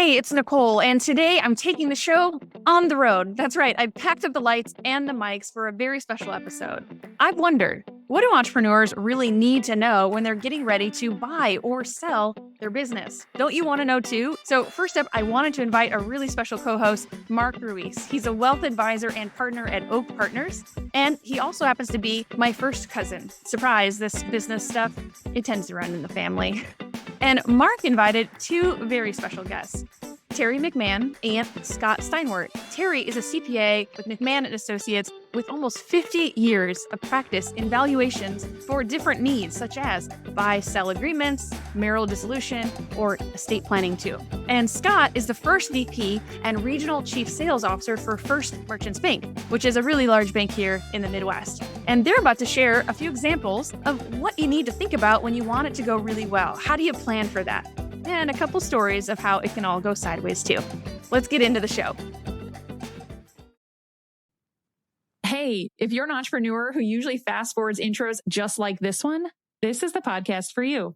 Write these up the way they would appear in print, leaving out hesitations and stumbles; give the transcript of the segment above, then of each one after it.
Hey, it's Nicole, and today I'm taking the show on the road. That's right, I packed up the lights and the mics for a very special episode. I've wondered, what do entrepreneurs really need to know when they're getting ready to buy or sell their business? Don't you want to know too? So first up, I wanted to invite a really special co-host, Marc Ruiz. He's a wealth advisor and partner at Oak Partners, and he also happens to be my first cousin. Surprise, this business stuff, it tends to run in the family. And Marc invited two very special guests, Terry McMahon and Scott Steinwert. Terry is a CPA with McMahon & Associates with almost 50 years of practice in valuations for different needs, such as buy-sell agreements, marital dissolution, or estate planning too. And Scott is the first VP and Regional Chief Sales Officer for First Merchants Bank, which is a really large bank here in the Midwest. And they're about to share a few examples of what you need to think about when you want it to go really well. How do you plan for that? And a couple stories of how it can all go sideways too. Let's get into the show. Hey, if you're an entrepreneur who usually fast forwards intros just like this one, this is the podcast for you.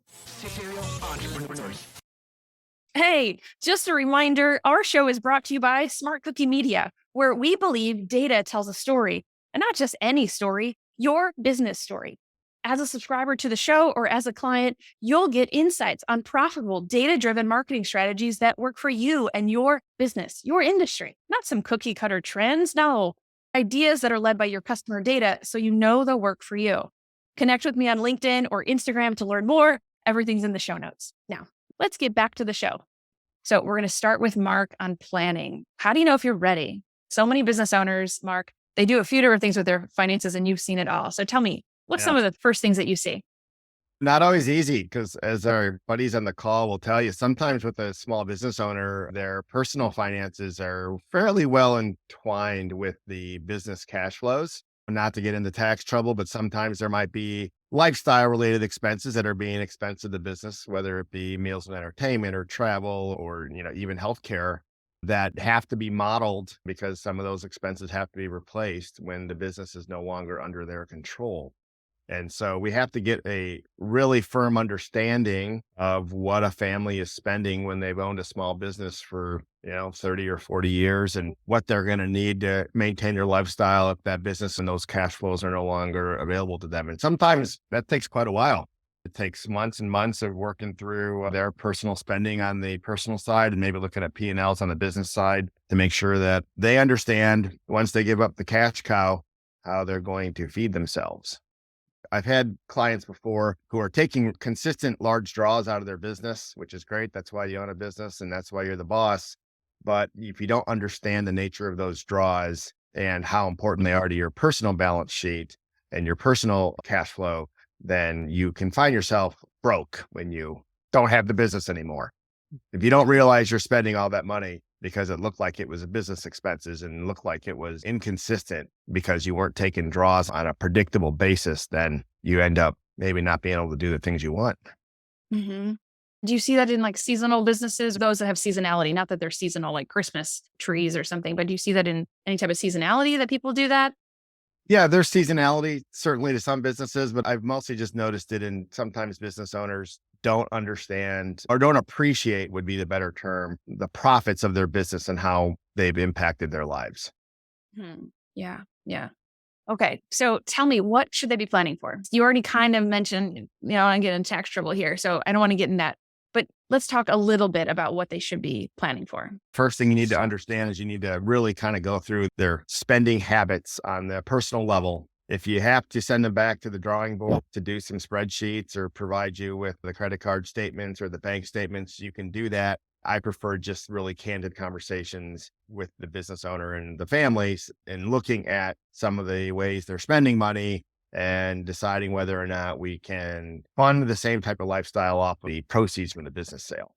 Hey, just a reminder, our show is brought to you by SmartCookie Media, where we believe data tells a story, and not just any story, your business story. As a subscriber to the show or as a client, you'll get insights on profitable, data-driven marketing strategies that work for you and your business, your industry. Not some cookie-cutter trends, no. Ideas that are led by your customer data so you know they'll work for you. Connect with me on LinkedIn or Instagram to learn more. Everything's in the show notes. Now, let's get back to the show. So we're going to start with Marc on planning. How do you know if you're ready? So many business owners, Marc, they do a few different things with their finances and you've seen it all. So tell me, what's some of the first things that you see? Not always easy because as our buddies on the call will tell you, sometimes with a small business owner, their personal finances are fairly well entwined with the business cash flows. Not to get into tax trouble, but sometimes there might be lifestyle related expenses that are being expensed to the business, whether it be meals and entertainment or travel or, even healthcare that have to be modeled because some of those expenses have to be replaced when the business is no longer under their control. And so we have to get a really firm understanding of what a family is spending when they've owned a small business for, 30 or 40 years and what they're going to need to maintain their lifestyle if that business and those cash flows are no longer available to them. And sometimes that takes quite a while. It takes months and months of working through their personal spending on the personal side and maybe looking at P&Ls on the business side to make sure that they understand once they give up the cash cow, how they're going to feed themselves. I've had clients before who are taking consistent large draws out of their business, which is great. That's why you own a business and that's why you're the boss. But if you don't understand the nature of those draws and how important they are to your personal balance sheet and your personal cash flow, then you can find yourself broke when you don't have the business anymore. If you don't realize you're spending all that money because it looked like it was a business expenses and looked like it was inconsistent because you weren't taking draws on a predictable basis, then you end up maybe not being able to do the things you want. Mm-hmm. Do you see that in like seasonal businesses, those that have seasonality? Not that they're seasonal like Christmas trees or something, but do you see that in any type of seasonality that people do that? Yeah, there's seasonality certainly to some businesses, but I've mostly just noticed it in sometimes business owners don't understand or don't appreciate would be the better term, the profits of their business and how they've impacted their lives. Yeah. Okay. So tell me, what should they be planning for? You already kind of mentioned, I get in tax trouble here, so I don't want to get in that. But let's talk a little bit about what they should be planning for. First thing you need to understand is you need to really kind of go through their spending habits on the personal level. If you have to send them back to the drawing board to do some spreadsheets or provide you with the credit card statements or the bank statements, you can do that. I prefer just really candid conversations with the business owner and the families and looking at some of the ways they're spending money and deciding whether or not we can fund the same type of lifestyle off the proceeds from the business sale.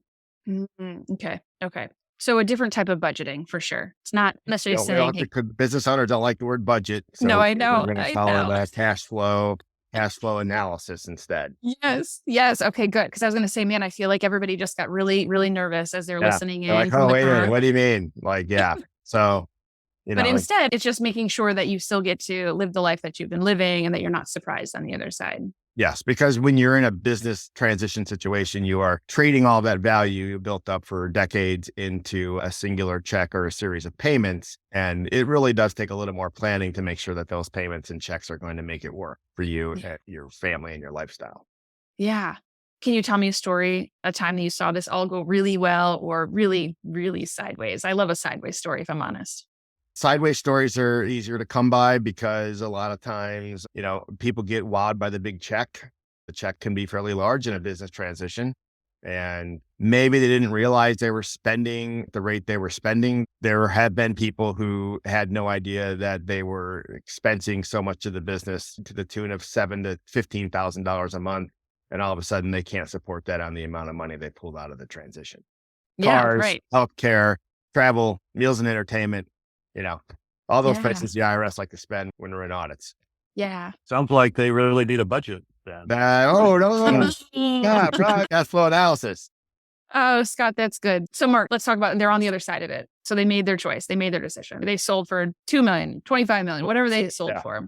Okay. So a different type of budgeting for sure. It's not necessarily saying business owners don't like the word budget. So no, I know. We're going to follow that cash flow analysis instead. Yes. Okay, good. Because I was going to say, man, I feel like everybody just got really, really nervous as they're listening in. Like, oh, wait a minute. What do you mean? So, but instead, it's just making sure that you still get to live the life that you've been living and that you're not surprised on the other side. Yes, because when you're in a business transition situation, you are trading all that value you built up for decades into a singular check or a series of payments. And it really does take a little more planning to make sure that those payments and checks are going to make it work for you, Yeah. your family, and your lifestyle. Yeah. Can you tell me a story, a time that you saw this all go really well or really, really sideways? I love a sideways story, if I'm honest. Sideways stories are easier to come by because a lot of times, people get wowed by the big check. The check can be fairly large in a business transition. And maybe they didn't realize they were spending the rate they were spending. There have been people who had no idea that they were expensing so much of the business to the tune of $7,000 to $15,000 a month. And all of a sudden they can't support that on the amount of money they pulled out of the transition. Yeah, Cars, right. healthcare, travel, meals and entertainment, you know, all those Yeah. places the IRS like to spend when we're in audits. Yeah. Sounds like they really need a budget then. No, yeah, cash flow analysis. Oh, Scott, that's good. So, Mark, let's talk about they're on the other side of it. So they made their choice. They made their decision. They sold for 2 million, 25 million, whatever they sold Yeah. for.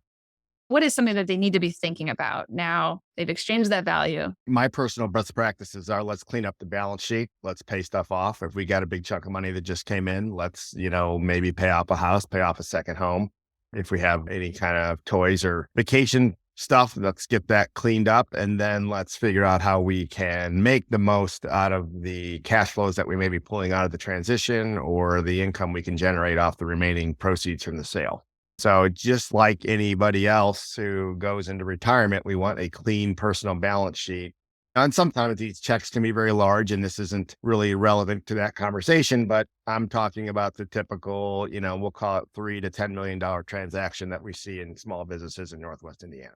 What is something that they need to be thinking about now? They've exchanged that value. My personal best practices are let's clean up the balance sheet. Let's pay stuff off. If we got a big chunk of money that just came in, let's, maybe pay off a house, pay off a second home. If we have any kind of toys or vacation stuff, let's get that cleaned up. And then let's figure out how we can make the most out of the cash flows that we may be pulling out of the transition or the income we can generate off the remaining proceeds from the sale. So just like anybody else who goes into retirement, we want a clean personal balance sheet. And sometimes these checks can be very large, and this isn't really relevant to that conversation, but I'm talking about the typical, we'll call it $3 to $10 million transaction that we see in small businesses in Northwest Indiana.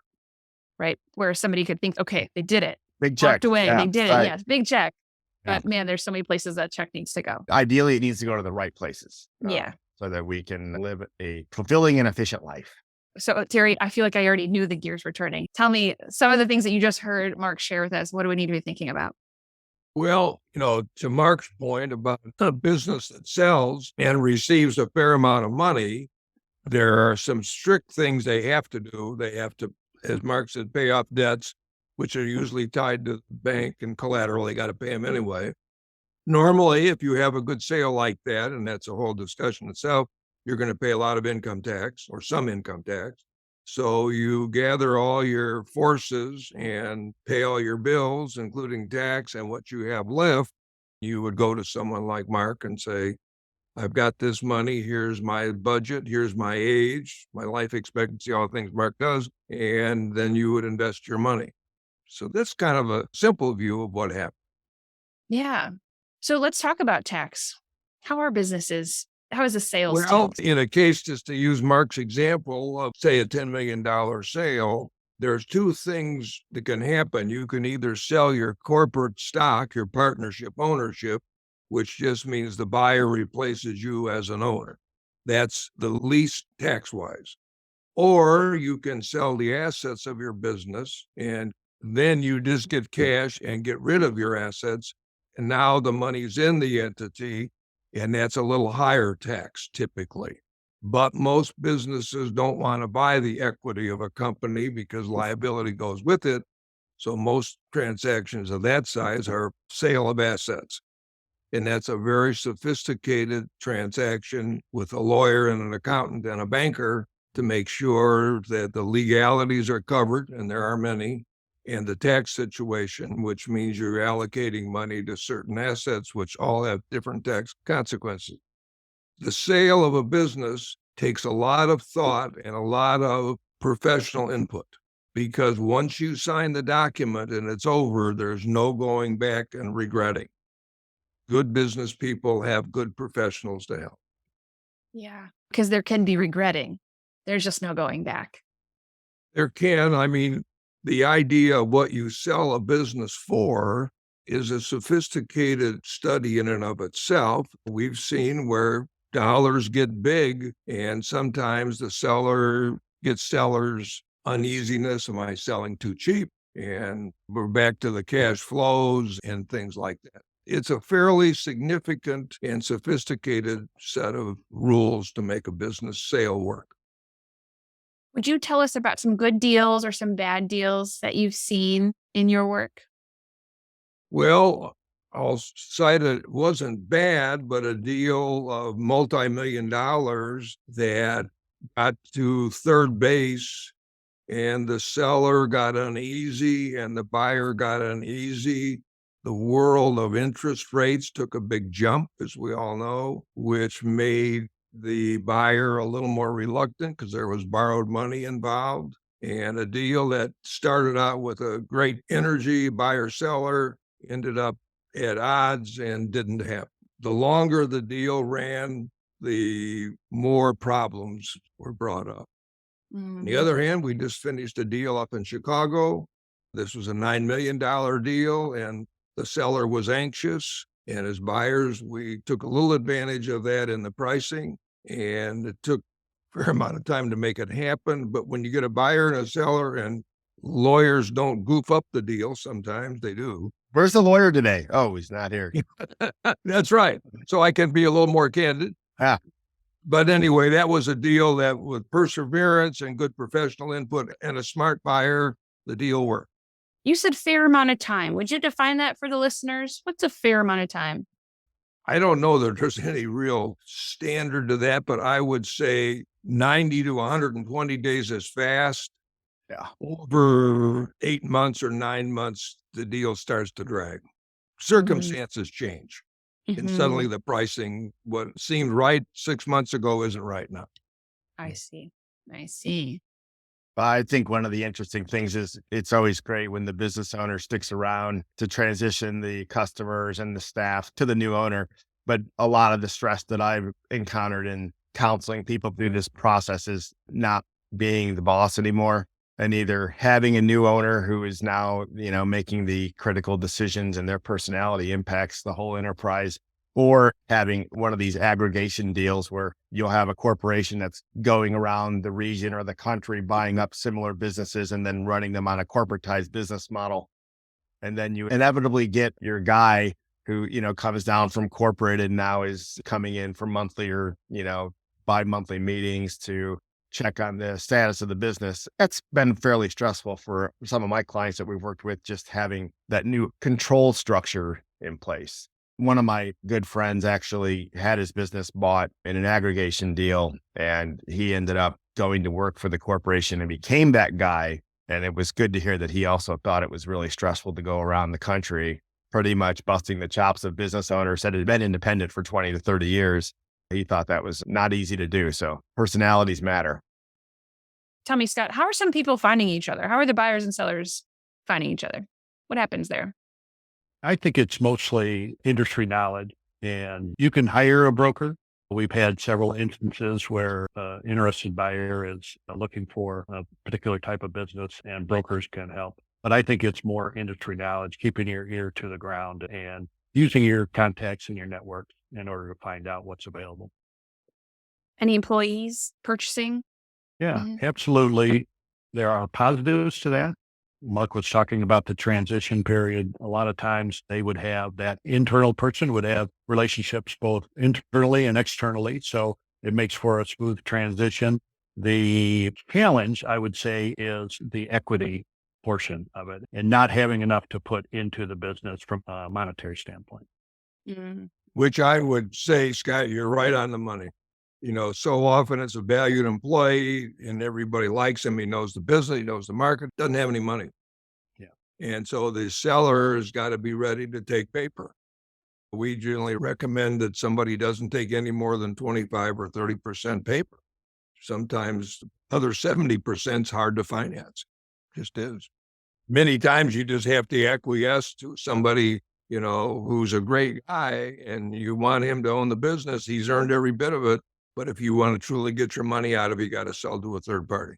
Right. Where somebody could think, okay, they did it. Big check. Walked away. Yeah, They did it. right. Yes. Big check. Yeah. But man, there's so many places that check needs to go. Ideally, it needs to go to the right places. Yeah. So that we can live a fulfilling and efficient life. So, Terry, I feel like I already knew the gears were turning. Tell me some of the things that you just heard Mark share with us. What do we need to be thinking about? Well, to Mark's point about a business that sells and receives a fair amount of money, there are some strict things they have to do. They have to, as Mark said, pay off debts, which are usually tied to the bank and collateral. They got to pay them anyway. Normally, if you have a good sale like that, and that's a whole discussion itself, you're going to pay a lot of income tax or some income tax. So you gather all your forces and pay all your bills, including tax and what you have left. You would go to someone like Mark and say, I've got this money. Here's my budget. Here's my age, my life expectancy, all the things Mark does. And then you would invest your money. So that's kind of a simple view of what happened. Yeah. So let's talk about tax. How are businesses? How is a sales Well, team? in a case, just to use Mark's example of, say, a $10 million sale, there's two things that can happen. You can either sell your corporate stock, your partnership ownership, which just means the buyer replaces you as an owner. That's the least tax-wise. Or you can sell the assets of your business, and then you just get cash and get rid of your assets. And now the money's in the entity, and that's a little higher tax typically. But most businesses don't want to buy the equity of a company because liability goes with it. So most transactions of that size are sale of assets. And that's a very sophisticated transaction with a lawyer and an accountant and a banker to make sure that the legalities are covered, and there are many, and the tax situation, which means you're allocating money to certain assets, which all have different tax consequences. The sale of a business takes a lot of thought and a lot of professional input, because once you sign the document and it's over, there's no going back and regretting. Good business people have good professionals to help. Yeah. Because there can be regretting. There's just no going back. There can. I mean, the idea of what you sell a business for is a sophisticated study in and of itself. We've seen where dollars get big, and sometimes the seller gets seller's uneasiness. Am I selling too cheap? And we're back to the cash flows and things like that. It's a fairly significant and sophisticated set of rules to make a business sale work. Would you tell us about some good deals or some bad deals that you've seen in your work? Well, I'll cite it wasn't bad, but a deal of multi-million dollars that got to third base and the seller got uneasy and the buyer got uneasy. The world of interest rates took a big jump, as we all know, which made the buyer a little more reluctant because there was borrowed money involved. And a deal that started out with a great energy, buyer seller, ended up at odds and didn't happen. The longer the deal ran, the more problems were brought up. On the other hand, we just finished a deal up in Chicago. This was a $9 million deal, and the seller was anxious. And as buyers, we took a little advantage of that in the pricing, and it took a fair amount of time to make it happen. But when you get a buyer and a seller, and lawyers don't goof up the deal, sometimes they do. Where's the lawyer today? Oh, he's not here. That's right. So I can be a little more candid. Ah. But anyway, that was a deal that with perseverance and good professional input and a smart buyer, the deal worked. You said fair amount of time. Would you define that for the listeners? What's a fair amount of time? I don't know that there's any real standard to that, but I would say 90 to 120 days is fast. Yeah. Over 8 months or 9 months, the deal starts to drag. Circumstances change. And suddenly the pricing, what seemed right 6 months ago, isn't right now. I see. I see. I think one of the interesting things is it's always great when the business owner sticks around to transition the customers and the staff to the new owner. But a lot of the stress that I've encountered in counseling people through this process is not being the boss anymore, and either having a new owner who is now, making the critical decisions and their personality impacts the whole enterprise, or having one of these aggregation deals where you'll have a corporation that's going around the region or the country, buying up similar businesses and then running them on a corporatized business model. And then you inevitably get your guy who, comes down from corporate and now is coming in for monthly or, bi-monthly meetings to check on the status of the business. That's been fairly stressful for some of my clients that we've worked with, just having that new control structure in place. One of my good friends actually had his business bought in an aggregation deal, and he ended up going to work for the corporation and became that guy. And it was good to hear that he also thought it was really stressful to go around the country, pretty much busting the chops of business owners that had been independent for 20 to 30 years. He thought that was not easy to do. So personalities matter. Tell me, Scott, how are some people finding each other? How are the buyers and sellers finding each other? What happens there? I think it's mostly industry knowledge, and you can hire a broker. We've had several instances where an interested buyer is looking for a particular type of business, and brokers can help. But I think it's more industry knowledge, keeping your ear to the ground and using your contacts and your network in order to find out what's available. Any employees purchasing? Yeah, absolutely. There are positives to that. Mark was talking about the transition period. A lot of times they would have that internal person would have relationships both internally and externally. So it makes for a smooth transition. The challenge, I would say, is the equity portion of it and not having enough to put into the business from a monetary standpoint. Which I would say, Scott, you're right on the money. So often it's a valued employee and everybody likes him. He knows the business, he knows the market, doesn't have any money. Yeah. And so the seller has got to be ready to take paper. We generally recommend that somebody doesn't take any more than 25 or 30% paper. Sometimes other 70% is hard to finance. Just is. Many times you just have to acquiesce to somebody, who's a great guy and you want him to own the business. He's earned every bit of it. But if you want to truly get your money out of it, you got to sell to a third party.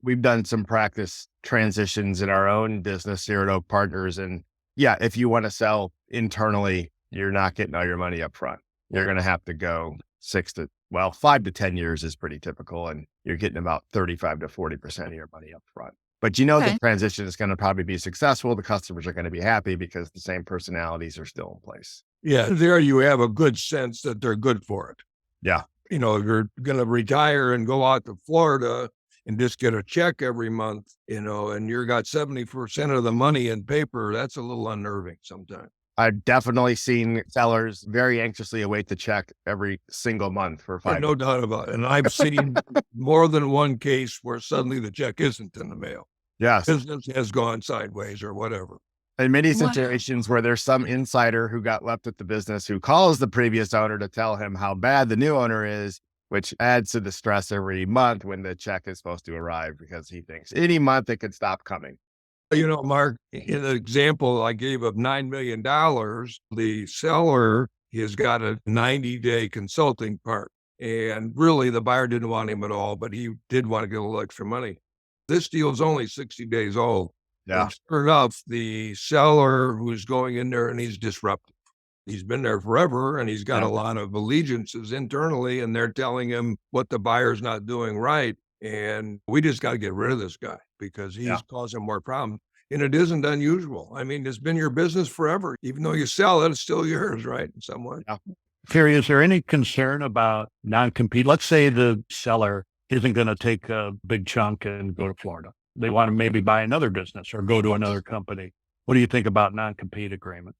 We've done some practice transitions in our own business here at Oak Partners. And yeah, if you want to sell internally, you're not getting all your money up front. You're going to have to go 5 to 10 years is pretty typical. And you're getting about 35 to 40% of your money up front. But the transition is going to probably be successful. The customers are going to be happy because the same personalities are still in place. Yeah, there you have a good sense that they're good for it. Yeah. If you're going to retire and go out to Florida and just get a check every month, and you're got 70% of the money in paper. That's a little unnerving sometimes. I've definitely seen sellers very anxiously await the check every single month for 5 No doubt about it. And I've seen more than one case where suddenly the check isn't in the mail. Yes. Business has gone sideways or whatever. In many Wow. situations where there's some insider who got left at the business who calls the previous owner to tell him how bad the new owner is, which adds to the stress every month when the check is supposed to arrive because he thinks any month it could stop coming. Mark, in the example I gave of $9 million, the seller has got a 90-day consulting part. And really, the buyer didn't want him at all, but he did want to get a little extra money. This deal is only 60 days old. Yeah. And sure enough, the seller who's going in there and he's disruptive. He's been there forever and he's got a lot of allegiances internally, and they're telling him what the buyer's not doing right. And we just got to get rid of this guy because he's causing more problems. And it isn't unusual. I mean, it's been your business forever. Even though you sell it, it's still yours, right? In some way. Yeah. Terry, is there any concern about non-compete? Let's say the seller isn't going to take a big chunk and go to Florida. They want to maybe buy another business or go to another company. What do you think about non-compete agreements?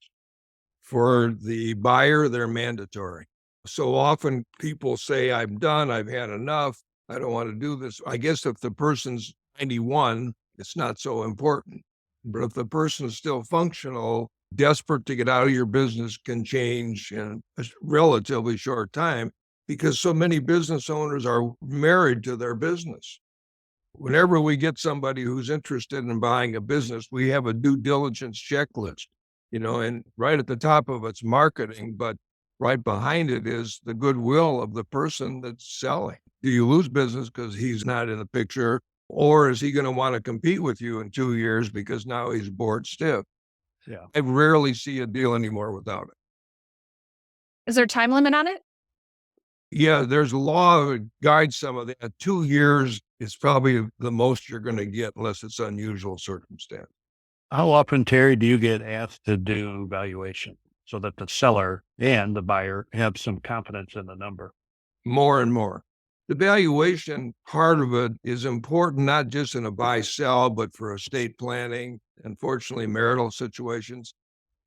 For the buyer, they're mandatory. So often people say, I'm done. I've had enough. I don't want to do this. I guess if the person's 91, it's not so important. But if the person is still functional, desperate to get out of your business can change in a relatively short time because so many business owners are married to their business. Whenever we get somebody who's interested in buying a business, we have a due diligence checklist, and right at the top of it's marketing, but right behind it is the goodwill of the person that's selling. Do you lose business because he's not in the picture? Or is he going to want to compete with you in 2 years because now he's bored stiff? Yeah. I rarely see a deal anymore without it. Is there a time limit on it? Yeah, there's a law that guides some of that. 2 years is probably the most you're going to get unless it's unusual circumstance. How often, Terry, do you get asked to do valuation so that the seller and the buyer have some confidence in the number? More and more. The valuation part of it is important, not just in a buy-sell, but for estate planning, unfortunately, marital situations.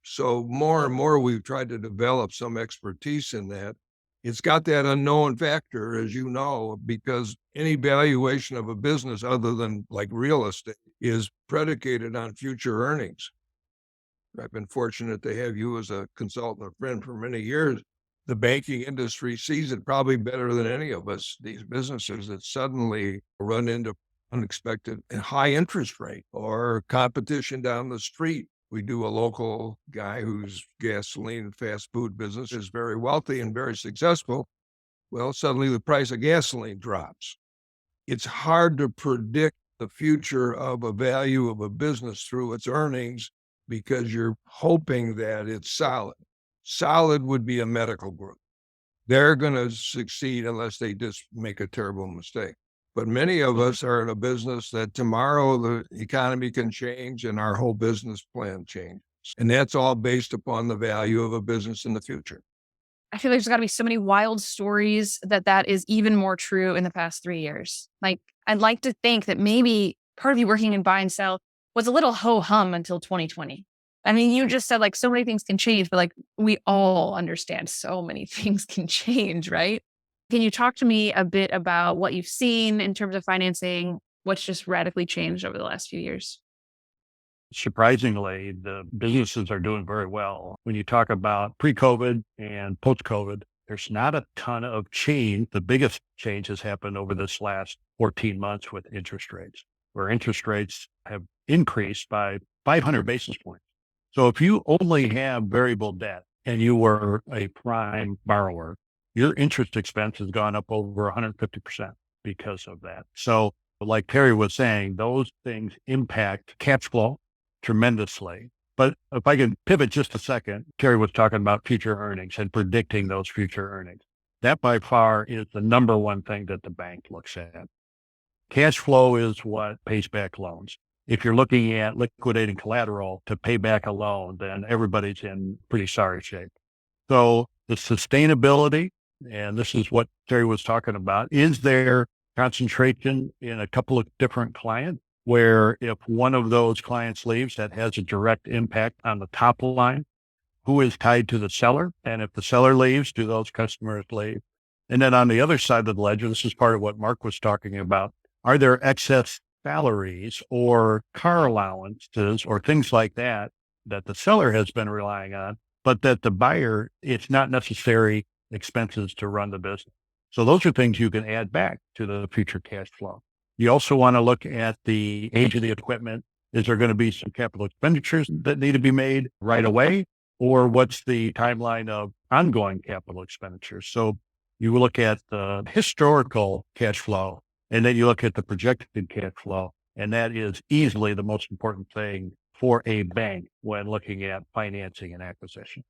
So more and more, we've tried to develop some expertise in that. It's got that unknown factor, as you know, because any valuation of a business other than like real estate is predicated on future earnings. I've been fortunate to have you as a consultant, a friend for many years. The banking industry sees it probably better than any of us, these businesses that suddenly run into unexpected and high interest rate or competition down the street. We do a local guy whose gasoline fast food business is very wealthy and very successful. Well, suddenly the price of gasoline drops. It's hard to predict the future of a value of a business through its earnings because you're hoping that it's solid. Solid would be a medical group. They're going to succeed unless they just make a terrible mistake. But many of us are in a business that tomorrow the economy can change and our whole business plan changes. And that's all based upon the value of a business in the future. I feel like there's got to be so many wild stories that is even more true in the past 3 years. Like, I'd like to think that maybe part of you working in buy and sell was a little ho-hum until 2020. I mean, you just said like so many things can change, but like we all understand so many things can change, right? Can you talk to me a bit about what you've seen in terms of financing? What's just radically changed over the last few years? Surprisingly, the businesses are doing very well. When you talk about pre-COVID and post-COVID, there's not a ton of change. The biggest change has happened over this last 14 months with interest rates, where interest rates have increased by 500 basis points. So if you only have variable debt and you were a prime borrower, your interest expense has gone up over 150% because of that. So like Terry was saying, those things impact cash flow tremendously. But if I can pivot just a second, Terry was talking about future earnings and predicting those future earnings. That by far is the number one thing that the bank looks at. Cash flow is what pays back loans. If you're looking at liquidating collateral to pay back a loan, then everybody's in pretty sorry shape. So the sustainability, and this is what Terry was talking about, is there concentration in a couple of different clients, where if one of those clients leaves, that has a direct impact on the top line. Who is tied to the seller? And if the seller leaves, do those customers leave? And then on the other side of the ledger, this is part of what Mark was talking about. Are there excess salaries or car allowances or things like that that the seller has been relying on, but that the buyer, it's not necessary expenses to run the business? So those are things you can add back to the future cash flow. You also want to look at the age of the equipment. Is there going to be some capital expenditures that need to be made right away? Or what's the timeline of ongoing capital expenditures? So you look at the historical cash flow, and then you look at the projected cash flow. And that is easily the most important thing for a bank when looking at financing and acquisition.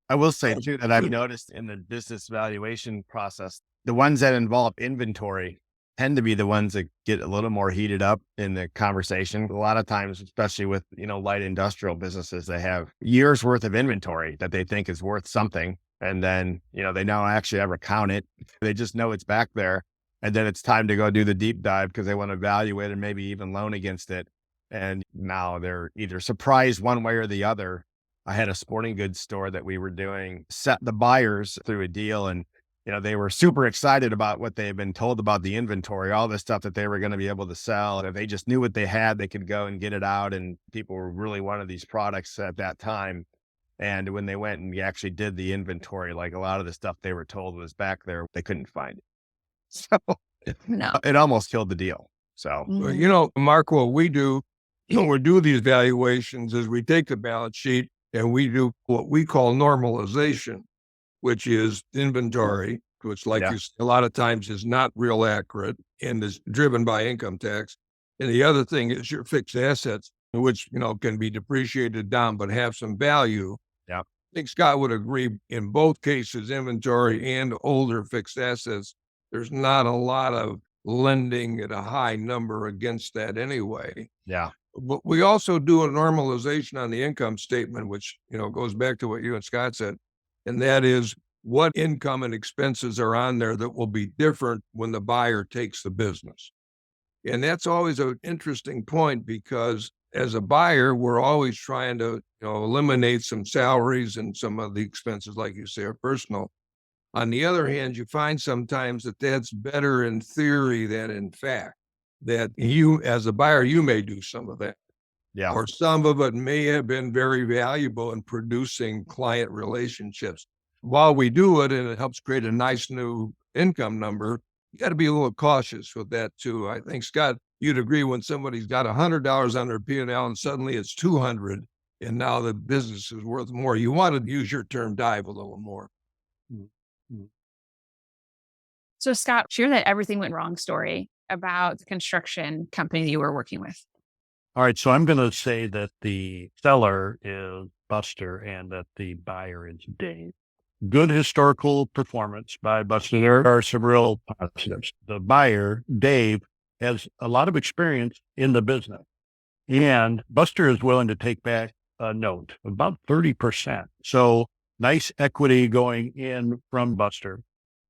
I will say too that I've noticed in the business valuation process, the ones that involve inventory tend to be the ones that get a little more heated up in the conversation. A lot of times, especially with, light industrial businesses, they have years worth of inventory that they think is worth something. And then, they don't actually ever count it. They just know it's back there. And then it's time to go do the deep dive because they want to evaluate and maybe even loan against it. And now they're either surprised one way or the other. I had a sporting goods store that we were doing, set the buyers through a deal, and they were super excited about what they had been told about the inventory, all the stuff that they were going to be able to sell. And if they just knew what they had, they could go and get it out. And people were really wanted these products at that time. And when they went and we actually did the inventory, like a lot of the stuff they were told was back there, they couldn't find it. So No. it almost killed the deal. So, Well, Mark, what we do when we do these valuations is we take the balance sheet and we do what we call normalization, which is inventory, which like you say, a lot of times is not real accurate and is driven by income tax. And the other thing is your fixed assets, which, can be depreciated down, but have some value. Yeah. I think Scott would agree in both cases, inventory and older fixed assets, there's not a lot of lending at a high number against that anyway. yeah. But we also do a normalization on the income statement, which, goes back to what you and Scott said. And that is what income and expenses are on there that will be different when the buyer takes the business. And that's always an interesting point because as a buyer, we're always trying to, eliminate some salaries and some of the expenses, like you say, are personal. On the other hand, you find sometimes that that's better in theory than in fact, that you, as a buyer, you may do some of that. Yeah. Or some of it may have been very valuable in producing client relationships. While we do it and it helps create a nice new income number, you got to be a little cautious with that too. I think, Scott, you'd agree when somebody's got $100 on their P&L and suddenly it's 200 and now the business is worth more. You want to use your term dive a little more. So Scott, share that everything went wrong story about the construction company that you were working with. All right. So I'm going to say that the seller is Buster and that the buyer is Dave. Good historical performance by Buster. There are some real positives. The buyer, Dave, has a lot of experience in the business. And Buster is willing to take back a note, about 30%. So nice equity going in from Buster.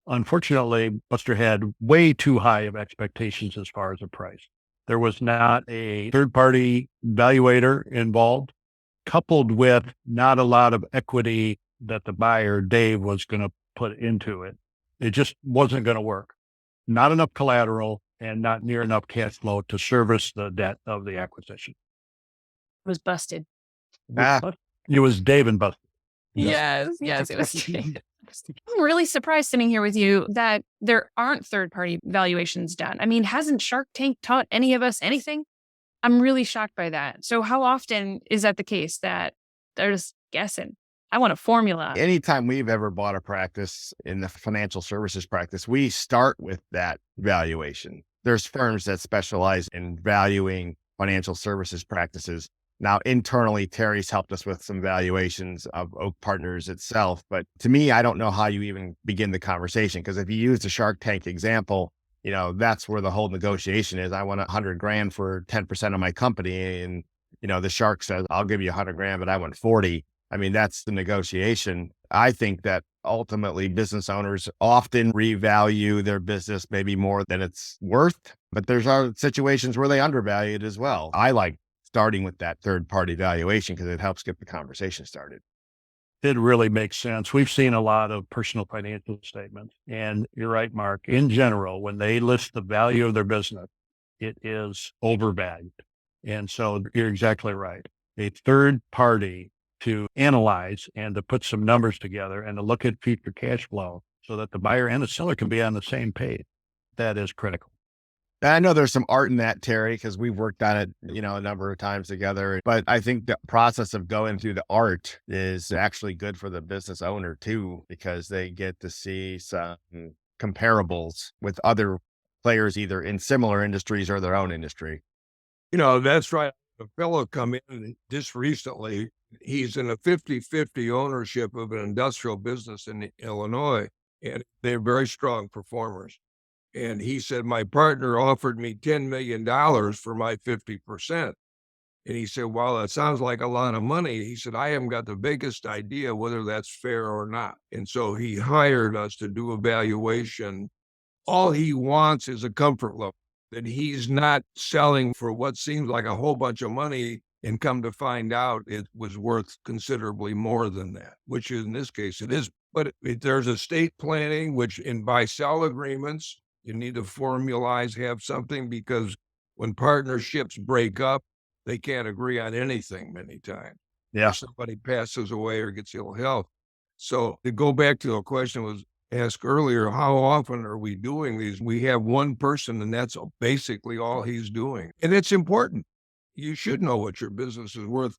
Unfortunately, Buster had way too high of expectations as far as the price. There was not a third-party valuator involved, coupled with not a lot of equity that the buyer, Dave, was going to put into it. It just wasn't going to work. Not enough collateral and not near enough cash flow to service the debt of the acquisition. It was busted. It was Dave and Buster. Yes, it was Dave. I'm really surprised sitting here with you that there aren't third-party valuations done. I mean, hasn't Shark Tank taught any of us anything? I'm really shocked by that. So how often is that the case that they're just guessing? I want a formula. Anytime we've ever bought a practice in the financial services practice, we start with that valuation. There's firms that specialize in valuing financial services practices. Now, internally, Terry's helped us with some valuations of Oak Partners itself. But to me, I don't know how you even begin the conversation, because if you use the Shark Tank example, that's where the whole negotiation is. I want $100,000 for 10% of my company. And, the shark says, I'll give you $100,000, but I want 40. I mean, that's the negotiation. I think that ultimately business owners often revalue their business maybe more than it's worth, but there's situations where they undervalue it as well. I like starting with that third party valuation because it helps get the conversation started. It really makes sense. We've seen a lot of personal financial statements, and you're right, Mark. In general, when they list the value of their business, it is overvalued. And so you're exactly right. A third party to analyze and to put some numbers together and to look at future cash flow so that the buyer and the seller can be on the same page. That is critical. I know there's some art in that, Terry, because we've worked on it, a number of times together. But I think the process of going through the art is actually good for the business owner too, because they get to see some comparables with other players, either in similar industries or their own industry. That's right. A fellow come in just recently. He's in a 50-50 ownership of an industrial business in Illinois, and they're very strong performers. And he said, my partner offered me $10 million for my 50%. And he said, well, that sounds like a lot of money. He said, I haven't got the biggest idea whether that's fair or not. And so he hired us to do a valuation. All he wants is a comfort level, that he's not selling for what seems like a whole bunch of money and come to find out it was worth considerably more than that, which in this case it is. But there's estate planning, which in buy-sell agreements, you need to formalize, have something, because when partnerships break up, they can't agree on anything many times. Yeah. If somebody passes away or gets ill health. So to go back to a question was asked earlier, how often are we doing these? We have one person and that's basically all he's doing. And it's important. You should know what your business is worth,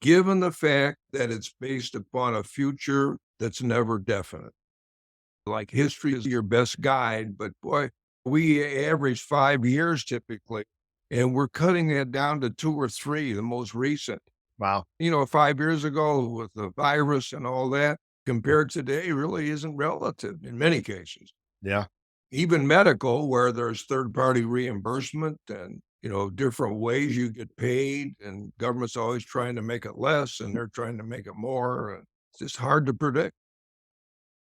given the fact that it's based upon a future that's never definite. Like history is your best guide, but boy, we average 5 years typically, and we're cutting that down to 2 or 3, the most recent. Wow. 5 years ago with the virus and all that, compared to today really isn't relative in many cases. Yeah. Even medical, where there's third-party reimbursement and, different ways you get paid, and government's always trying to make it less and they're trying to make it more. And it's just hard to predict.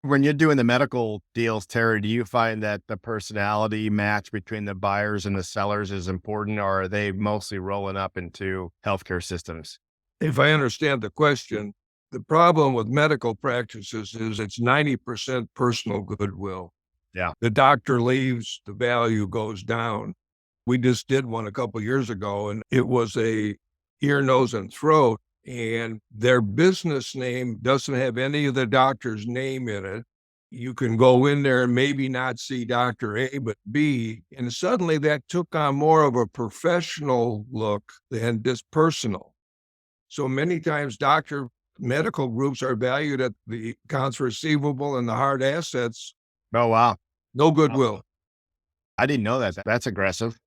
When you're doing the medical deals, Terry, do you find that the personality match between the buyers and the sellers is important, or are they mostly rolling up into healthcare systems? If I understand the question, the problem with medical practices is it's 90% personal goodwill. Yeah. The doctor leaves, the value goes down. We just did one a couple of years ago, and it was a ear, nose, and throat. And their business name doesn't have any of the doctor's name in it. You can go in there and maybe not see Dr. A, but B. And suddenly that took on more of a professional look than just personal. So many times medical groups are valued at the accounts receivable and the hard assets. Oh, wow. No goodwill. I didn't know that. That's aggressive.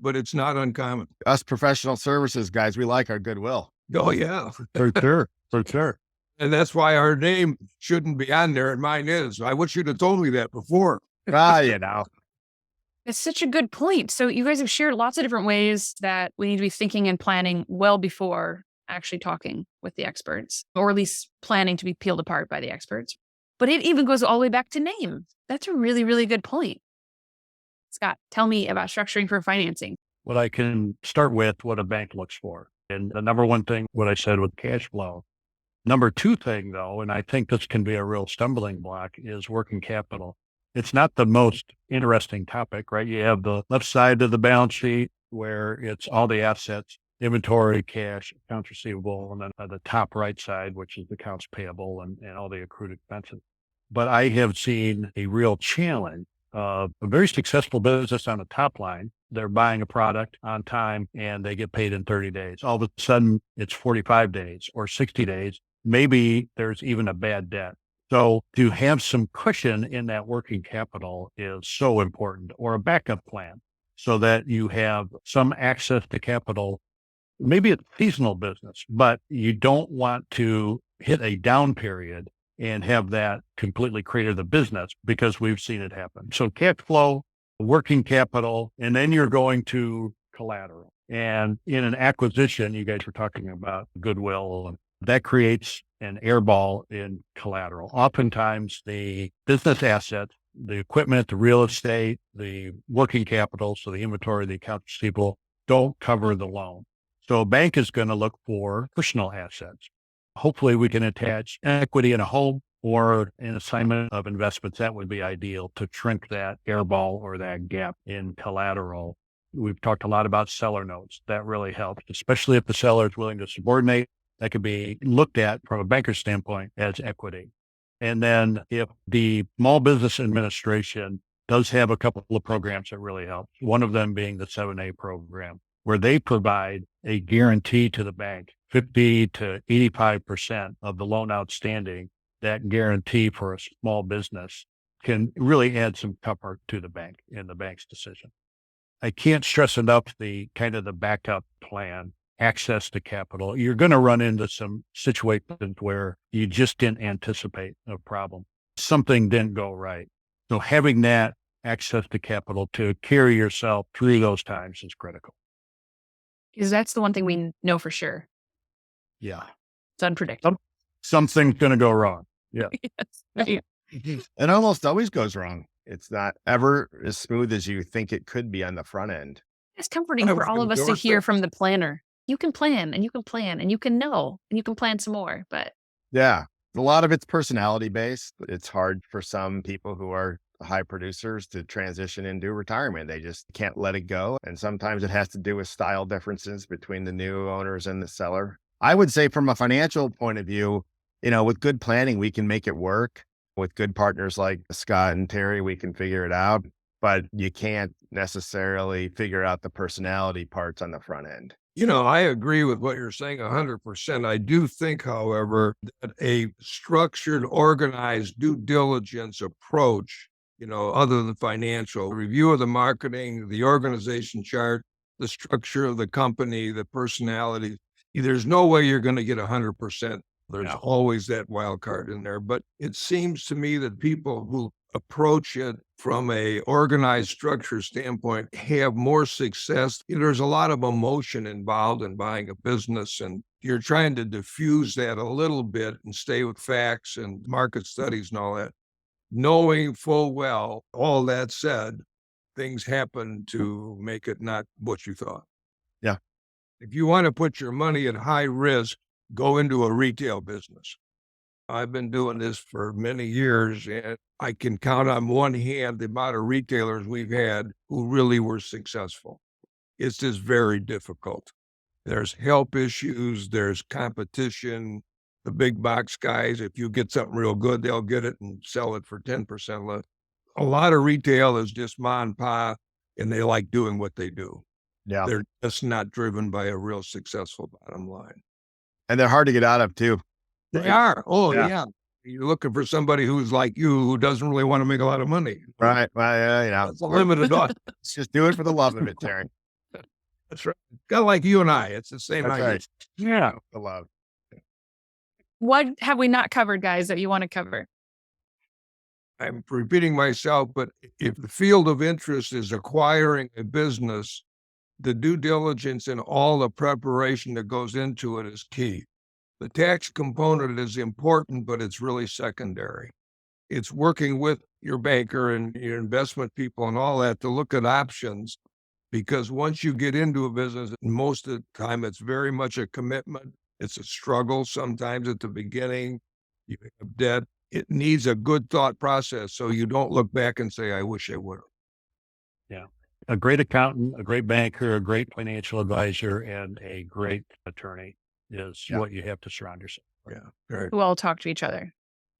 But it's not uncommon. Us professional services guys, we like our goodwill. Oh, yeah. For sure. And that's why our name shouldn't be on there, and mine is. I wish you'd have told me that before. It's such a good point. So you guys have shared lots of different ways that we need to be thinking and planning well before actually talking with the experts, or at least planning to be peeled apart by the experts. But it even goes all the way back to name. That's a really, really good point. Scott, tell me about structuring for financing. What I can start with what a bank looks for. And the number one thing, what I said with cash flow. Number two thing, though, and I think this can be a real stumbling block, is working capital. It's not the most interesting topic, right? You have the left side of the balance sheet where it's all the assets, inventory, cash, accounts receivable, and then the top right side, which is accounts payable and all the accrued expenses. But I have seen a real challenge of a very successful business on the top line. They're buying a product on time and they get paid in 30 days. All of a sudden it's 45 days or 60 days. Maybe there's even a bad debt. So to have some cushion in that working capital is so important, or a backup plan so that you have some access to capital. Maybe it's seasonal business, but you don't want to hit a down period and have that completely crater the business, because we've seen it happen. So cash flow, working capital, and then you're going to collateral. And in an acquisition, you guys were talking about goodwill That creates an airball in collateral. Oftentimes, the business assets, the equipment, the real estate, the working capital, so the inventory, the accounts receivable, don't cover the loan. So a bank is going to look for personal assets. Hopefully, we can attach equity in a home or an assignment of investments. That would be ideal to shrink that airball or that gap in collateral. We've talked a lot about seller notes. That really helps, especially if the seller is willing to subordinate. That could be looked at from a banker's standpoint as equity. And then if the Small Business Administration does have a couple of programs that really help, one of them being the 7A program, where they provide a guarantee to the bank, 50 to 85% of the loan outstanding. That guarantee for a small business can really add some comfort to the bank in the bank's decision. I can't stress enough the kind of the backup plan, access to capital. You're going to run into some situations where you just didn't anticipate a problem. Something didn't go right. So having that access to capital to carry yourself through those times is critical. Because that's the one thing we know for sure. Yeah. It's unpredictable. Something's going to go wrong. Yeah. Yes. It almost always goes wrong. It's not ever as smooth as you think it could be on the front end. It's comforting I for was all of us to endorse hear that. from the planner. You can plan and you can plan and you can know and you can plan some more. But Yeah. A lot of it's personality based. It's hard for some people who are high producers to transition into retirement. They just can't let it go. And sometimes it has to do with style differences between the new owners and the seller. I would say from a financial point of view, with good planning, we can make it work. With good partners like Scott and Terry, we can figure it out, but you can't necessarily figure out the personality parts on the front end. I agree with what you're saying 100%. I do think, however, that a structured, organized due diligence approach, other than financial review of the marketing, the organization chart, the structure of the company, the personality, there's no way you're going to get 100%. There's always that wild card in there. But it seems to me that people who approach it from a organized structure standpoint have more success. There's a lot of emotion involved in buying a business, and you're trying to diffuse that a little bit and stay with facts and market studies and all that. Knowing full well, all that said, things happen to make it not what you thought. Yeah. If you want to put your money at high risk, go into a retail business. I've been doing this for many years, and I can count on one hand the amount of retailers we've had who really were successful. It's just very difficult. There's help issues, there's competition. The big box guys, if you get something real good, they'll get it and sell it for 10% less. A lot of retail is just ma and pa, and they like doing what they do. Yeah. They're just not driven by a real successful bottom line. And they're hard to get out of too. They are. Oh, Yeah. yeah. You're looking for somebody who's like you, who doesn't really want to make a lot of money. Right. Well, It's a limited audience. let's just do it for the love of it, Terry. That's right. Kind of like you and I. It's the same That's idea. right. Yeah. The love. what have we not covered, guys, that you want to cover? I'm repeating myself, but if the field of interest is acquiring a business, the due diligence and all the preparation that goes into it is key. The tax component is important, but it's really secondary. It's working with your banker and your investment people and all that to look at options, because once you get into a business, most of the time it's very much a commitment. It's a struggle sometimes at the beginning. You have debt. It needs a good thought process so you don't look back and say, I wish I would have. Yeah. A great accountant, a great banker, a great financial advisor, and a great attorney is what you have to surround yourself with. Yeah. Right. Who all talk to each other.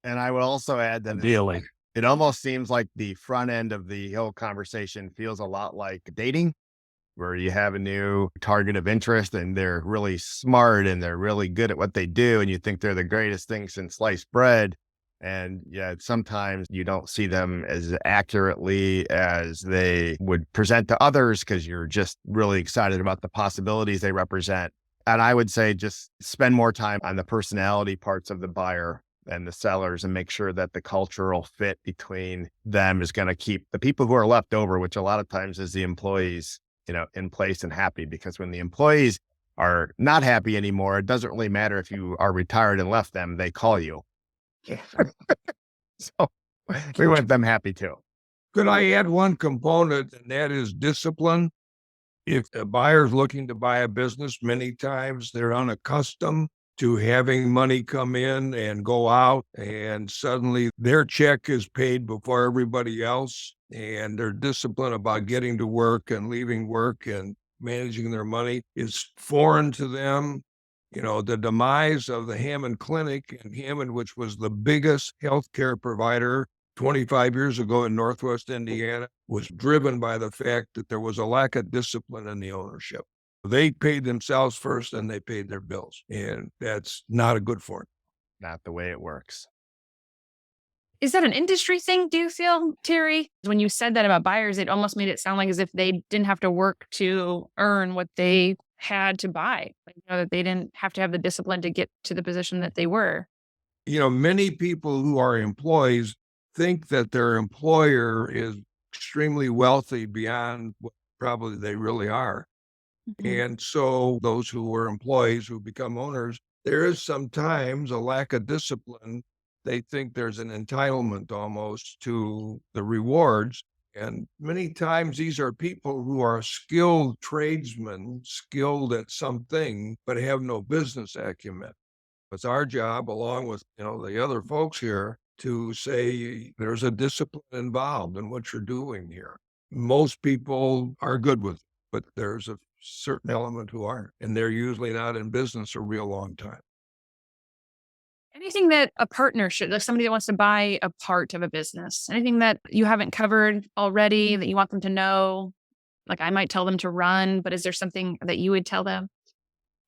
And I would also add that Ideally. it almost seems like the front end of the whole conversation feels a lot like dating, where you have a new target of interest and they're really smart and they're really good at what they do. And you think they're the greatest thing since sliced bread. And yet sometimes you don't see them as accurately as they would present to others because you're just really excited about the possibilities they represent. And I would say just spend more time on the personality parts of the buyer and the sellers and make sure that the cultural fit between them is going to keep the people who are left over, which a lot of times is the employees, in place and happy. Because when the employees are not happy anymore, it doesn't really matter if you are retired and left them, they call you. So we want them happy too. Could I add one component, and that is discipline? If a buyer's looking to buy a business, many times they're unaccustomed to having money come in and go out, and suddenly their check is paid before everybody else, and their discipline about getting to work and leaving work and managing their money is foreign to them. The demise of the Hammond Clinic in Hammond, which was the biggest healthcare provider 25 years ago in Northwest Indiana, was driven by the fact that there was a lack of discipline in the ownership. They paid themselves first and they paid their bills. And that's not a good form. Not the way it works. Is that an industry thing, do you feel, Terry? When you said that about buyers, it almost made it sound like as if they didn't have to work to earn what they had to buy. That they didn't have to have the discipline to get to the position that they were. Many people who are employees think that their employer is extremely wealthy beyond what probably they really are. And so those who were employees who become owners, there is sometimes a lack of discipline. They think there's an entitlement almost to the rewards. And many times these are people who are skilled tradesmen, skilled at something, but have no business acumen. It's our job, along with the other folks here, to say there's a discipline involved in what you're doing here. Most people are good with it, but there's a certain element who aren't, and they're usually not in business a real long time. Anything that a partner should, like somebody that wants to buy a part of a business, anything that you haven't covered already that you want them to know? Like I might tell them to run, but is there something that you would tell them?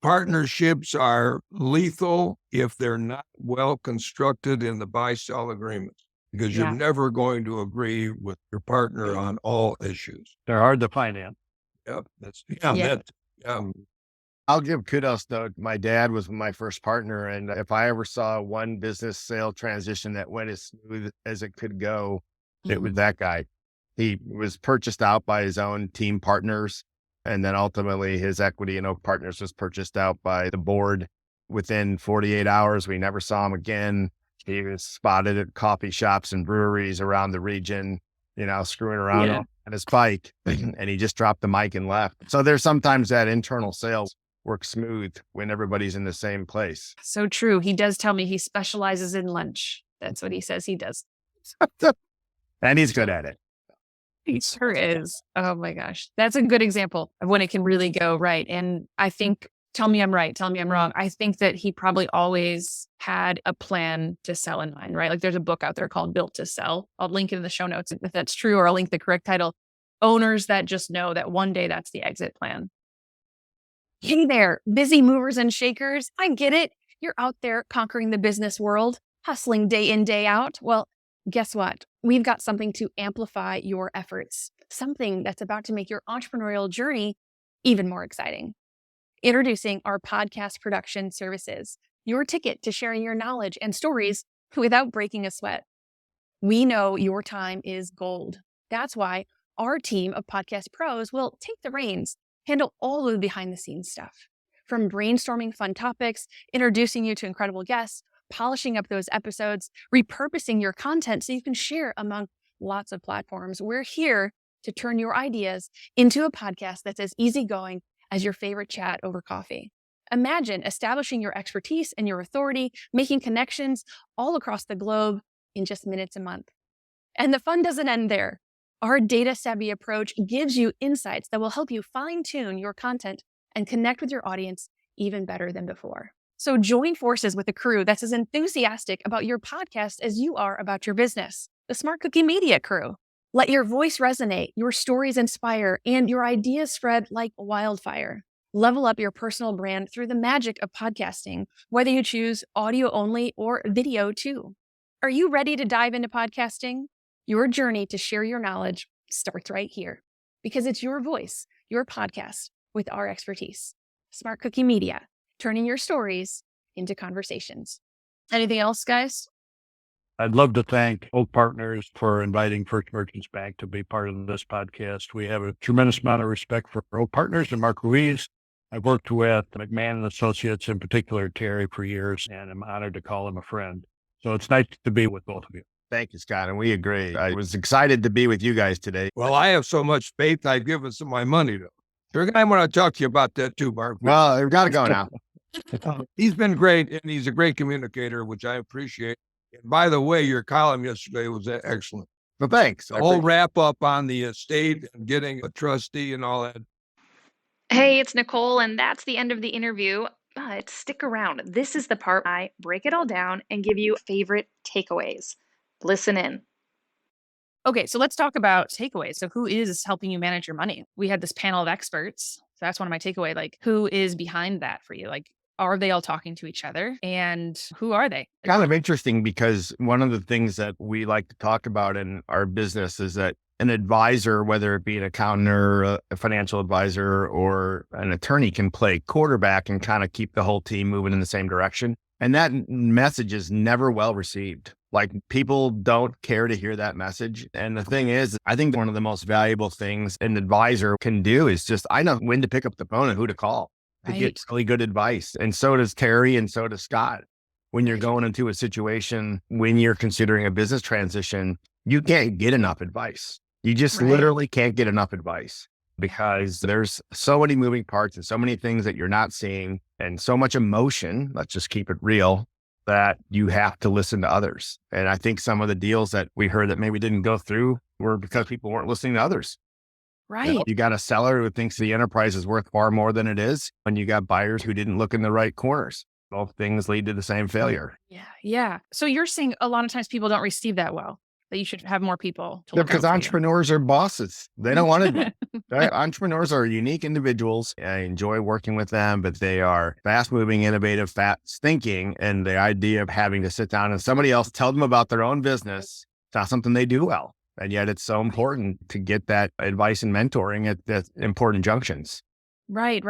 Partnerships are lethal if they're not well constructed in the buy-sell agreements, because you're never going to agree with your partner on all issues. They're hard to finance. Yep. I'll give kudos though. My dad was my first partner, and if I ever saw one business sale transition that went as smooth as it could go, it was that guy. He was purchased out by his own team partners, and then ultimately his equity in Oak Partners was purchased out by the board. Within 48 hours, we never saw him again. He was spotted at coffee shops and breweries around the region, screwing around on his bike, and he just dropped the mic and left. So there's sometimes that internal sales work smooth when everybody's in the same place. So true. He does tell me he specializes in lunch. That's what he says he does. And he's good at it. He sure is. Oh my gosh. That's a good example of when it can really go right. And I think, tell me I'm right, tell me I'm wrong. I think that he probably always had a plan to sell in mind, right? Like there's a book out there called Built to Sell. I'll link it in the show notes if that's true, or I'll link the correct title. Owners that just know that one day that's the exit plan. Hey there, busy movers and shakers. I get it. You're out there conquering the business world, hustling day in, day out. Well, guess what? We've got something to amplify your efforts, something that's about to make your entrepreneurial journey even more exciting. Introducing our podcast production services, your ticket to sharing your knowledge and stories without breaking a sweat. We know your time is gold. That's why our team of podcast pros will take the reins, handle all of the behind the scenes stuff. From brainstorming fun topics, introducing you to incredible guests, polishing up those episodes, repurposing your content so you can share among lots of platforms. We're here to turn your ideas into a podcast that's as easygoing as your favorite chat over coffee. Imagine establishing your expertise and your authority, making connections all across the globe in just minutes a month. And the fun doesn't end there. Our data-savvy approach gives you insights that will help you fine-tune your content and connect with your audience even better than before. So join forces with a crew that's as enthusiastic about your podcast as you are about your business, the SmartCookie Media crew. Let your voice resonate, your stories inspire, and your ideas spread like wildfire. Level up your personal brand through the magic of podcasting, whether you choose audio only or video too. Are you ready to dive into podcasting? Your journey to share your knowledge starts right here, because it's your voice, your podcast with our expertise. SmartCookie Media, turning your stories into conversations. Anything else, guys? I'd love to thank Oak Partners for inviting First Merchants Bank to be part of this podcast. We have a tremendous amount of respect for Oak Partners and Marc Ruiz. I've worked with McMahon and Associates, in particular, Terry, for years, and I'm honored to call him a friend. So it's nice to be with both of you. Thank you, Scott. And we agree. I was excited to be with you guys today. Well, I have so much faith, I've given some of my money to him. Sure, I want to talk to you about that too, Mark. Well, I've got to go now. He's been great, and he's a great communicator, which I appreciate. And by the way, your column yesterday was excellent. Well, thanks. The whole wrap up on the estate and getting a trustee and all that. Hey, it's Nicole, and that's the end of the interview. But stick around. This is the part I break it all down and give you favorite takeaways. Listen in. Okay, so let's talk about takeaways. So who is helping you manage your money? We had this panel of experts. So that's one of my takeaway. Like, who is behind that for you? Like, are they all talking to each other? And who are they? Kind of interesting, because one of the things that we like to talk about in our business is that an advisor, whether it be an accountant or a financial advisor or an attorney, can play quarterback and kind of keep the whole team moving in the same direction. And that message is never well received. Like, people don't care to hear that message. And the thing is, I think one of the most valuable things an advisor can do is just, I know when to pick up the phone and who to call to get really good advice. And so does Terry, and so does Scott. When you're going into a situation, when you're considering a business transition, you can't get enough advice. You just literally can't get enough advice, because there's so many moving parts and so many things that you're not seeing, and so much emotion, let's just keep it real, that you have to listen to others. And I think some of the deals that we heard that maybe didn't go through were because people weren't listening to others. Right. You got a seller who thinks the enterprise is worth far more than it is, and you got buyers who didn't look in the right corners. Both things lead to the same failure. Yeah. So you're saying a lot of times people don't receive that well, that you should have more people to look Because out for entrepreneurs are bosses. They don't want to. Right? Entrepreneurs are unique individuals. I enjoy working with them, but they are fast moving, innovative, fast thinking. And the idea of having to sit down and somebody else tell them about their own business, it's not something they do well. And yet it's so important to get that advice and mentoring at the important junctions. Right.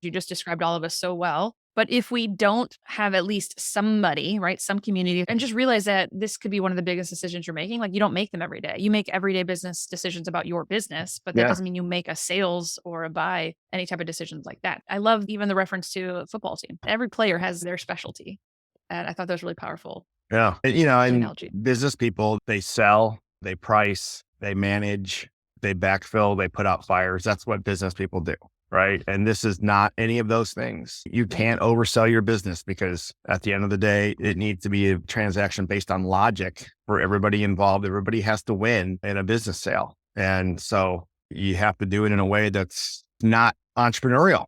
You just described all of us so well. But if we don't have at least somebody, right, some community, and just realize that this could be one of the biggest decisions you're making, like, you don't make them every day. You make everyday business decisions about your business, but that doesn't mean you make a sales or a buy, any type of decisions like that. I love even the reference to a football team. Every player has their specialty. And I thought that was really powerful. Yeah. And, and analogy. Business people, they sell, they price, they manage, they backfill, they put out fires. That's what business people do. Right. And this is not any of those things. You can't oversell your business, because at the end of the day, it needs to be a transaction based on logic for everybody involved. Everybody has to win in a business sale. And so you have to do it in a way that's not entrepreneurial.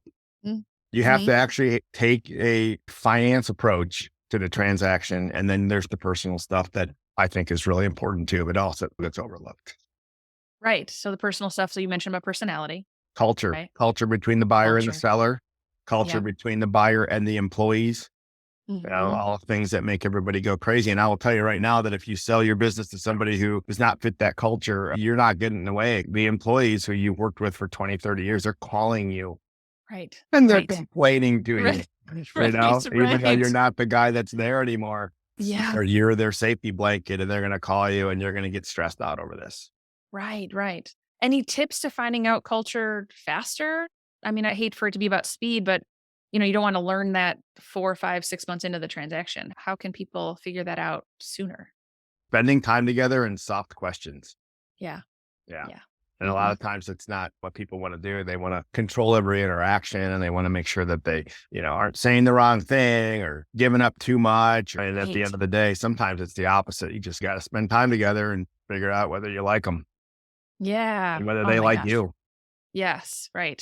You have to actually take a finance approach to the transaction. And then there's the personal stuff that I think is really important too, but also that's overlooked. Right. So the personal stuff. So you mentioned about personality. Culture between the buyer and the seller, culture between the buyer and the employees, all the things that make everybody go crazy. And I will tell you right now that if you sell your business to somebody who does not fit that culture, you're not getting away. The employees who you've worked with for 20, 30 years, they're calling you. Right. And they're complaining to you, even though you're not the guy that's there anymore. Yeah. Or you're their safety blanket, and they're going to call you and you're going to get stressed out over this. Right. Any tips to finding out culture faster? I mean, I hate for it to be about speed, but you don't want to learn that 4, 5, 6 months into the transaction. How can people figure that out sooner? Spending time together and soft questions. Yeah. And a lot of times it's not what people want to do. They want to control every interaction, and they want to make sure that they, aren't saying the wrong thing or giving up too much. And at the end of the day, sometimes it's the opposite. You just got to spend time together and figure out whether you like them. Yeah. And whether they like you. Yes. Right.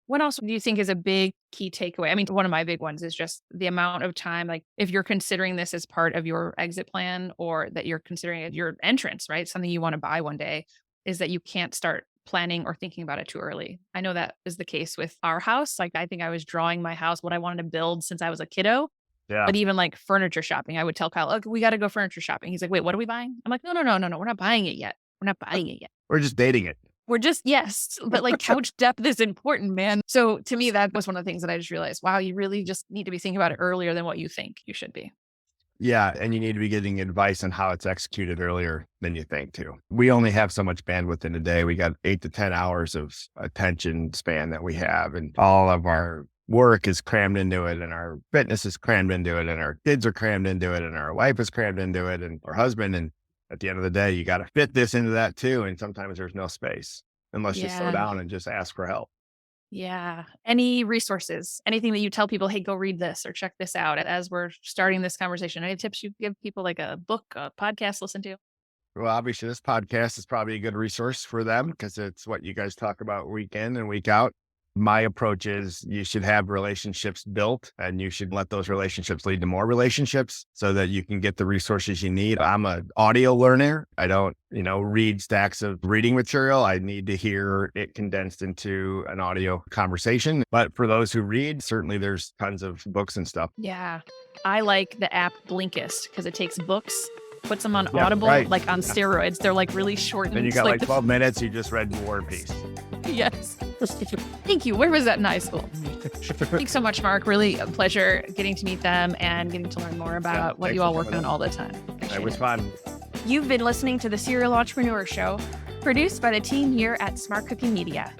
What else do you think is a big key takeaway? I mean, one of my big ones is just the amount of time, like if you're considering this as part of your exit plan, or that you're considering it your entrance, right? Something you want to buy one day, is that you can't start planning or thinking about it too early. I know that is the case with our house. Like, I think I was drawing my house, what I wanted to build since I was a kiddo. Yeah. But even like furniture shopping, I would tell Kyle, look, we got to go furniture shopping. He's like, wait, what are we buying? I'm like, no. We're not buying it yet. We're just dating it. But like couch depth is important, man. So to me, that was one of the things that I just realized, wow, you really just need to be thinking about it earlier than what you think you should be. Yeah, and you need to be getting advice on how it's executed earlier than you think too. We only have so much bandwidth in a day. We got 8 to 10 hours of attention span that we have, and all of our work is crammed into it, and our fitness is crammed into it, and our kids are crammed into it, and our wife is crammed into it, and our husband. And at the end of the day, you got to fit this into that too. And sometimes there's no space unless you slow Yeah. down and just ask for help. Yeah. Any resources, anything that you tell people, hey, go read this or check this out as we're starting this conversation? Any tips you give people, like a book, a podcast to listen to? Well, obviously, this podcast is probably a good resource for them because it's what you guys talk about week in and week out. My approach is you should have relationships built, and you should let those relationships lead to more relationships so that you can get the resources you need. I'm an audio learner. I don't, read stacks of reading material. I need to hear it condensed into an audio conversation. But for those who read, certainly there's tons of books and stuff. Yeah. I like the app Blinkist because it takes books, puts them on Yeah, Audible, right. like on steroids. They're like really short. Then you got like 12 minutes. You just read War and Peace. Yes. Thank you. Where was that in high school? Thanks so much, Mark. Really a pleasure getting to meet them and getting to learn more about what thanks you for all work coming on all the time. It Appreciate was fun. You've been listening to the Serial Entrepreneur Show, produced by the team here at SmartCookie Media.